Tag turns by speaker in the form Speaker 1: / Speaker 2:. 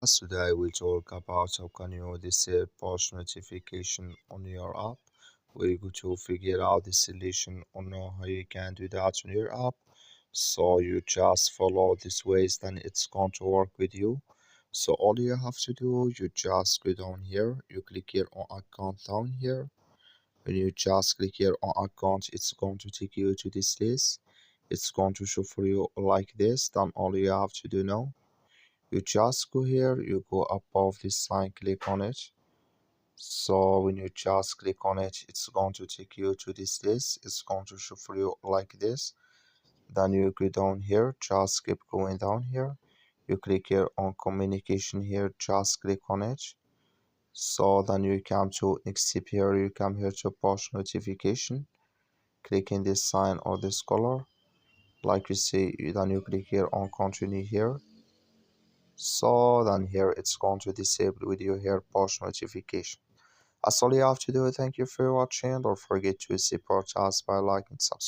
Speaker 1: Today we talk about how can you disable push notification on your app. We're going to figure out the solution on how you can do that on your app. So you just follow these ways, then it's going to work with you. So all you have to do, you just go down here, you click here on account down here. When you just click here on account, it's going to take you to this list. It's going to show for you like this. Then all you have to do now, you just go here, you go above this sign, click on it. So when you just click on it, it's going to take you to this list. It's going to show for you like this. Then you go down here, just keep going down here. You click here on communication here, just click on it. So then you come to next step here, you come here to push notification. Click in this sign or this color. Like you see, then you click here on continue here. So then here it's going to disable with your here push notification. That's all you have to do. Thank you for watching. Don't forget to support us by liking, subscribe.